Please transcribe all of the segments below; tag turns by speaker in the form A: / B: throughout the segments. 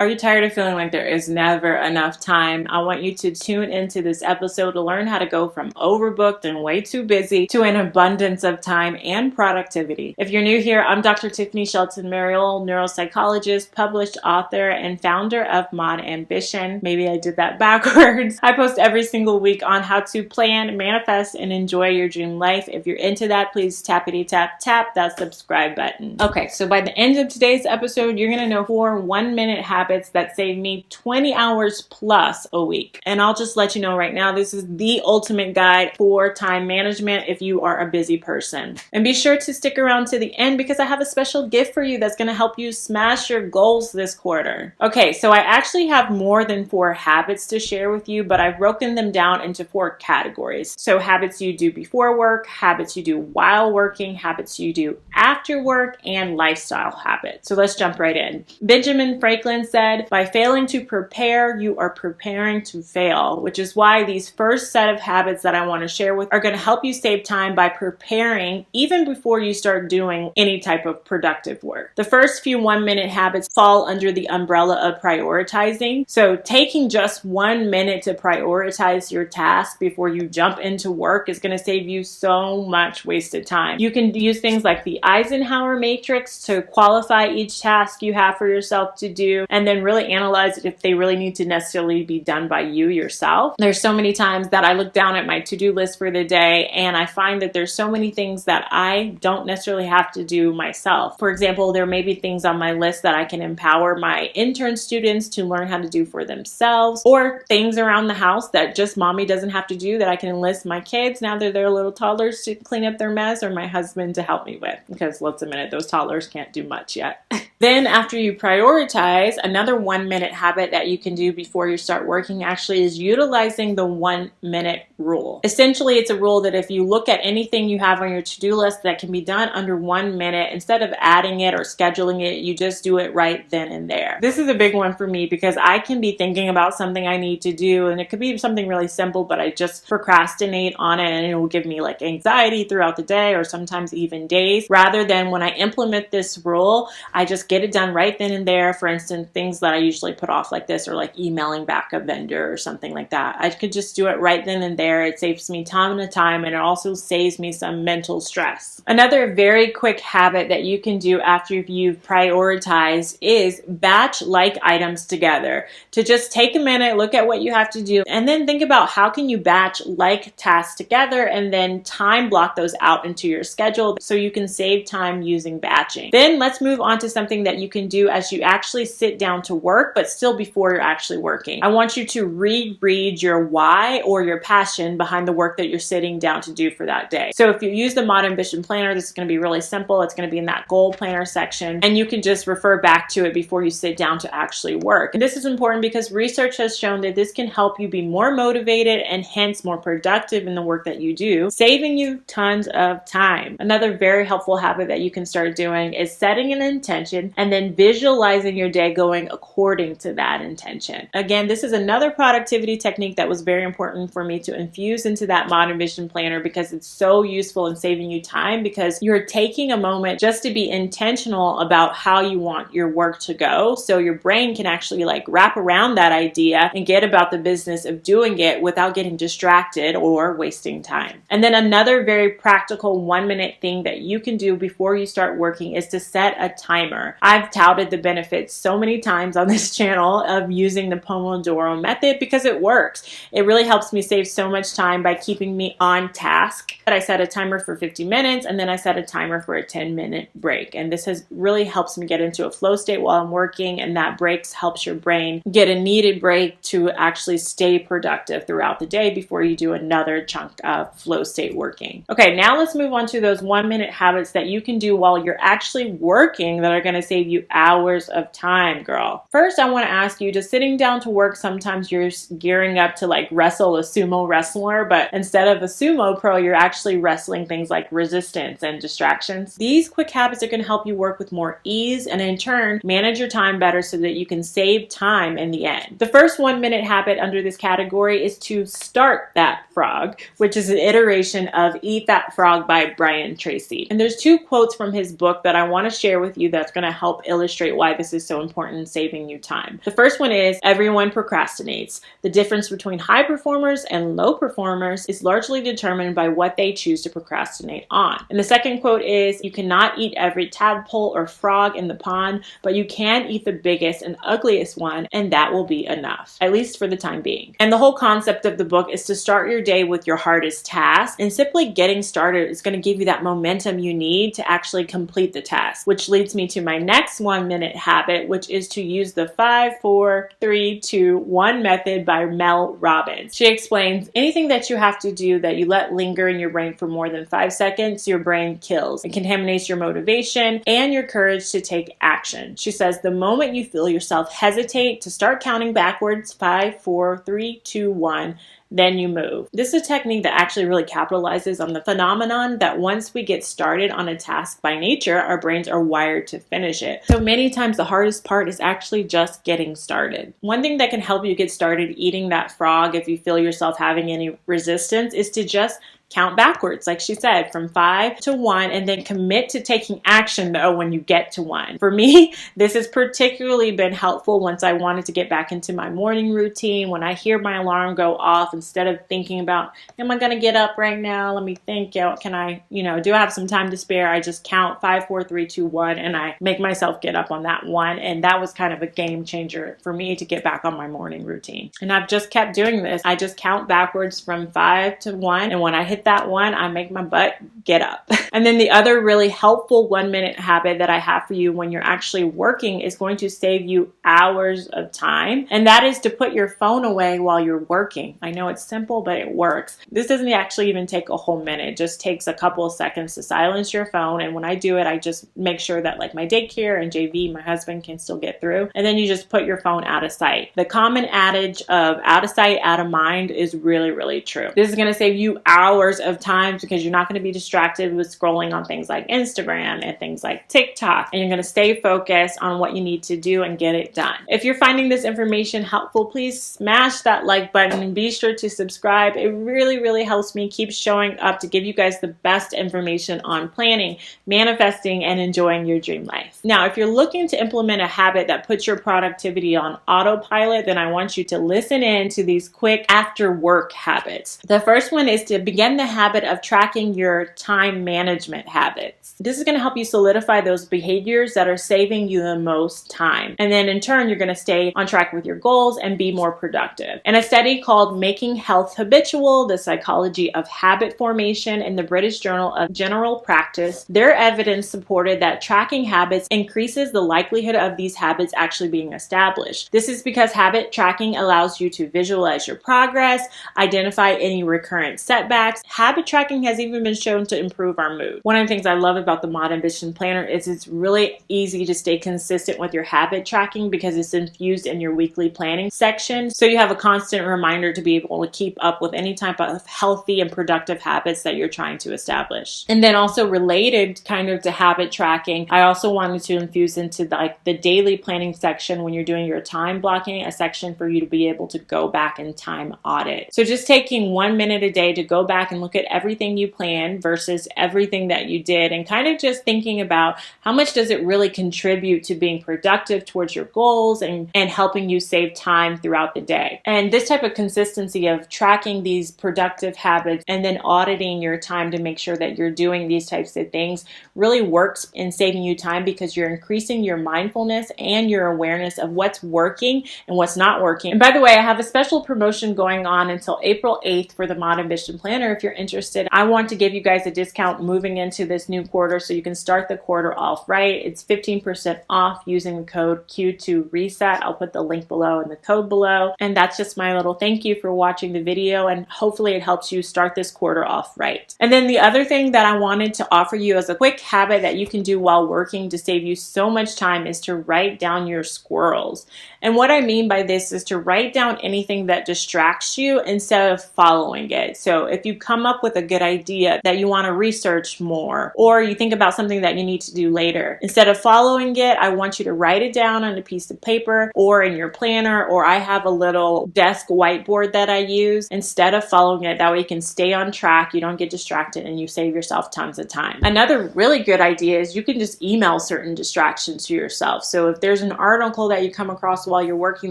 A: Are you tired of feeling like there is never enough time? I want you to tune into this episode to learn how to go from overbooked and way too busy to an abundance of time and productivity. If you're new here, I'm Dr. Tiffany Shelton Mariel, neuropsychologist, published author, and founder of Mod Ambition. Maybe I did that backwards. I post every single week on how to plan, manifest, and enjoy your dream life. If you're into that, please tappity tap that subscribe button. Okay, so by the end of today's episode, you're gonna know 4 1-minute habits that save me 20 hours plus a week. And I'll just let you know right now, this is the ultimate guide for time management if you are a busy person. And be sure to stick around to the end because I have a special gift for you that's going to help you smash your goals this quarter. Okay, so I actually have more than 4 habits to share with you, but I've broken them down into 4 categories. So habits you do before work, habits you do while working, habits you do after work, and lifestyle habits. So let's jump right in. Benjamin Franklin said, by failing to prepare, you are preparing to fail, which is why these first set of habits that I want to share with are going to help you save time by preparing even before you start doing any type of productive work. The first few 1-minute habits fall under the umbrella of prioritizing. So taking just 1 minute to prioritize your task before you jump into work is going to save you so much wasted time. You can use things like the Eisenhower matrix to qualify each task you have for yourself to do, and then really analyze if they really need to necessarily be done by you yourself. There's so many times that I look down at my to-do list for the day and I find that there's so many things that I don't necessarily have to do myself. For example, there may be things on my list that I can empower my intern students to learn how to do for themselves, or things around the house that just mommy doesn't have to do that I can enlist my kids, now that they're little toddlers, to clean up their mess, or my husband to help me with, because let's admit it, those toddlers can't do much yet. Then after you prioritize, another 1-minute habit that you can do before you start working actually is utilizing the 1-minute rule. Essentially, it's a rule that if you look at anything you have on your to-do list that can be done under 1 minute, instead of adding it or scheduling it, you just do it right then and there. This is a big one for me because I can be thinking about something I need to do, and it could be something really simple, but I just procrastinate on it and it will give me like anxiety throughout the day or sometimes even days. Rather than when I implement this rule, I just get it done right then and there. For instance, things that I usually put off like this, or like emailing back a vendor or something like that. I could just do it right then and there. It saves me time and time, and it also saves me some mental stress. Another very quick habit that you can do after you've prioritized is batch like items together. To just take a minute, look at what you have to do, and then think about how can you batch like tasks together, and then time block those out into your schedule so you can save time using batching. Then let's move on to something that you can do as you actually sit down to work, but still before you're actually working. I want you to reread your why or your passion behind the work that you're sitting down to do for that day. So if you use the Mod Ambition Planner, this is going to be really simple. It's going to be in that goal planner section, and you can just refer back to it before you sit down to actually work. And this is important because research has shown that this can help you be more motivated and hence more productive in the work that you do, saving you tons of time. Another very helpful habit that you can start doing is setting an intention and then visualizing your day going according to that intention. Again, this is another productivity technique that was very important for me to infuse into that Mod Ambition Planner because it's so useful in saving you time, because you're taking a moment just to be intentional about how you want your work to go, so your brain can actually like wrap around that idea and get about the business of doing it without getting distracted or wasting time. And then another very practical 1-minute thing that you can do before you start working is to set a timer. I've touted the benefits so many times on this channel of using the Pomodoro method because it works. It really helps me save so much time by keeping me on task. But I set a timer for 50 minutes and then I set a timer for a 10-minute break. And this has really helps me get into a flow state while I'm working, and that breaks helps your brain get a needed break to actually stay productive throughout the day before you do another chunk of flow state working. Okay, now let's move on to those 1-minute habits that you can do while you're actually working that are going to save you hours of time, girl. First, I want to ask you, just sitting down to work, sometimes you're gearing up to like wrestle a sumo wrestler, but instead of a sumo pro, you're actually wrestling things like resistance and distractions. These quick habits are going to help you work with more ease and in turn manage your time better so that you can save time in the end. The first 1-minute habit under this category is to start that frog, which is an iteration of Eat That Frog by Brian Tracy. And there's 2 quotes from his book that I want to share with you that's going to help illustrate why this is so important in saving you time. The first one is everyone procrastinates. The difference between high performers and low performers is largely determined by what they choose to procrastinate on. And the second quote is, you cannot eat every tadpole or frog in the pond, but you can eat the biggest and ugliest one, and that will be enough, at least for the time being. And the whole concept of the book is to start your day with your hardest task, and simply getting started is going to give you that momentum you need to actually complete the task, which leads me to my next 1-minute habit, which is to use the 5, 4, 3, 2, 1 method by Mel Robbins. She explains, anything that you have to do that you let linger in your brain for more than 5 seconds, your brain kills. It contaminates your motivation and your courage to take action. She says, the moment you feel yourself hesitate to start counting backwards, 5, 4, 3, 2, 1, then you move. This is a technique that actually really capitalizes on the phenomenon that once we get started on a task by nature, our brains are wired to finish it. So many times the hardest part is actually just getting started. One thing that can help you get started eating that frog if you feel yourself having any resistance is to just count backwards, like she said, from 5 to 1, and then commit to taking action though when you get to 1. For me, this has particularly been helpful once I wanted to get back into my morning routine. When I hear my alarm go off, instead of thinking about, am I going to get up right now? Let me think, can I, do I have some time to spare? I just count 5, 4, 3, 2, 1, and I make myself get up on that one. And that was kind of a game changer for me to get back on my morning routine. And I've just kept doing this. I just count backwards from 5 to 1. And when I hit that one, I make my butt get up. And then the other really helpful 1-minute habit that I have for you when you're actually working is going to save you hours of time. And that is to put your phone away while you're working. I know it's simple, but it works. This doesn't actually even take a whole minute. It just takes a couple of seconds to silence your phone. And when I do it, I just make sure that like my daycare and JV, my husband, can still get through. And then you just put your phone out of sight. The common adage of out of sight, out of mind is really, really true. This is going to save you hours of time because you're not going to be distracted with scrolling on things like Instagram and things like TikTok, and you're going to stay focused on what you need to do and get it done. If you're finding this information helpful, please smash that like button and be sure to subscribe. It really, really helps me keep showing up to give you guys the best information on planning, manifesting, and enjoying your dream life. Now, if you're looking to implement a habit that puts your productivity on autopilot, then I want you to listen in to these quick after work habits. The first one is to begin the habit of tracking your time management habits. This is going to help you solidify those behaviors that are saving you the most time. And then in turn, you're going to stay on track with your goals and be more productive. In a study called Making Health Habitual, the Psychology of Habit Formation in the British Journal of General Practice, their evidence supported that tracking habits increases the likelihood of these habits actually being established. This is because habit tracking allows you to visualize your progress, identify any recurrent setbacks. Habit tracking has even been shown to improve our mood. One of the things I love about the Mod Ambition Planner is it's really easy to stay consistent with your habit tracking because it's infused in your weekly planning section. So you have a constant reminder to be able to keep up with any type of healthy and productive habits that you're trying to establish. And then also related kind of to habit tracking, I also wanted to infuse into the daily planning section when you're doing your time blocking, a section for you to be able to go back and time audit. So just taking 1 minute a day to go back and look at everything you planned versus everything that you did, and kind of just thinking about how much does it really contribute to being productive towards your goals and helping you save time throughout the day. And this type of consistency of tracking these productive habits and then auditing your time to make sure that you're doing these types of things really works in saving you time because you're increasing your mindfulness and your awareness of what's working and what's not working. And by the way, I have a special promotion going on until April 8th for the Mod Ambition Planner. If you're interested, I want to give you guys a discount moving into this new quarter so you can start the quarter off right. It's 15% off using the code Q2RESET. I'll put the link below and the code below. And that's just my little thank you for watching the video, and hopefully it helps you start this quarter off right. And then the other thing that I wanted to offer you as a quick habit that you can do while working to save you so much time is to write down your squirrels. And what I mean by this is to write down anything that distracts you instead of following it. So if you come come up with a good idea that you want to research more, or you think about something that you need to do later. Instead of following it, I want you to write it down on a piece of paper or in your planner, or I have a little desk whiteboard that I use instead of following it. That way you can stay on track, you don't get distracted, and you save yourself tons of time. Another really good idea is you can just email certain distractions to yourself. So if there's an article that you come across while you're working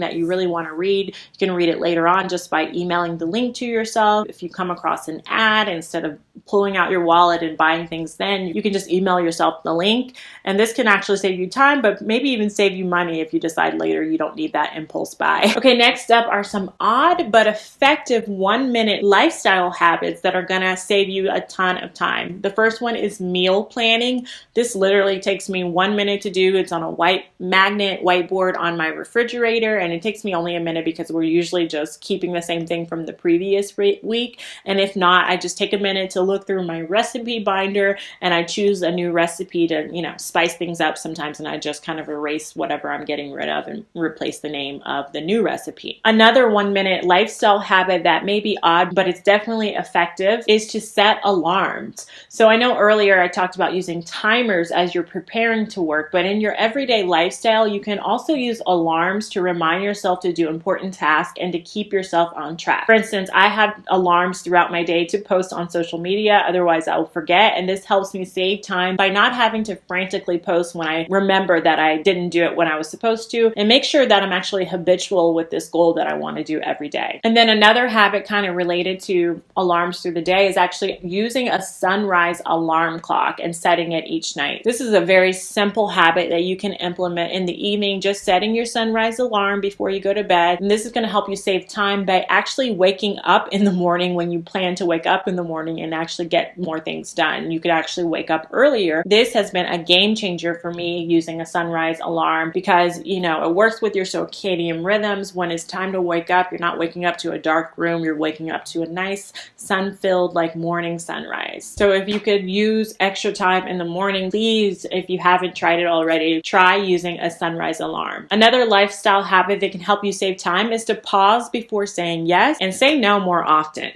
A: that you really want to read, you can read it later on just by emailing the link to yourself. If you come across an ad, instead of pulling out your wallet and buying things then, you can just email yourself the link. And this can actually save you time, but maybe even save you money if you decide later you don't need that impulse buy. Okay, next up are some odd but effective 1-minute lifestyle habits that are gonna save you a ton of time. The first one is meal planning. This literally takes me 1 minute to do. It's on a white magnet whiteboard on my refrigerator, and it takes me only a minute because we're usually just keeping the same thing from the previous week. And if not, I just take a minute to look through my recipe binder and I choose a new recipe to, spice things up sometimes, and I just kind of erase whatever I'm getting rid of and replace the name of the new recipe. Another 1-minute lifestyle habit that may be odd, but it's definitely effective, is to set alarms. So I know earlier I talked about using timers as you're preparing to work, but in your everyday lifestyle, you can also use alarms to remind yourself to do important tasks and to keep yourself on track. For instance, I have alarms throughout my day to post on social media, otherwise I'll forget, and this helps me save time by not having to frantically post when I remember that I didn't do it when I was supposed to, and make sure that I'm actually habitual with this goal that I want to do every day. And then another habit kind of related to alarms through the day is actually using a sunrise alarm clock and setting it each night. This is a very simple habit that you can implement in the evening, just setting your sunrise alarm before you go to bed. And this is going to help you save time by actually waking up in the morning when you plan to wake up in the morning and actually get more things done. You could actually wake up earlier. This has been a game changer for me, using a sunrise alarm, because it works with your circadian rhythms. When it's time to wake up, you're not waking up to a dark room, you're waking up to a nice sun-filled morning sunrise. So if you could use extra time in the morning, please, if you haven't tried it already, try using a sunrise alarm. Another lifestyle habit that can help you save time is to pause before saying yes and say no more often.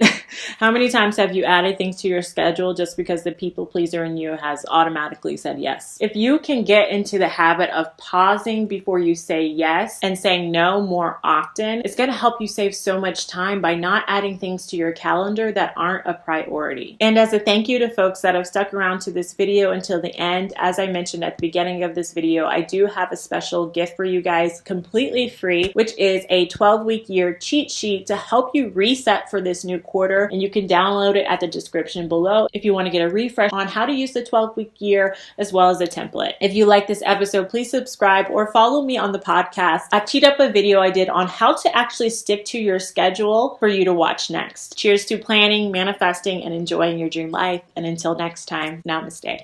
A: How many times have you added things to your schedule just because the people pleaser in you has automatically said yes? If you can get into the habit of pausing before you say yes and saying no more often, it's going to help you save so much time by not adding things to your calendar that aren't a priority. And as a thank you to folks that have stuck around to this video until the end, as I mentioned at the beginning of this video, I do have a special gift for you guys, completely free, which is a 12-week year cheat sheet to help you reset for this new quarter. And you can download it at the description below if you want to get a refresh on how to use the 12-week year as well as a template. If you like this episode, please subscribe or follow me on the podcast. I've teed up a video I did on how to actually stick to your schedule for you to watch next. Cheers to planning, manifesting, and enjoying your dream life. And until next time, namaste.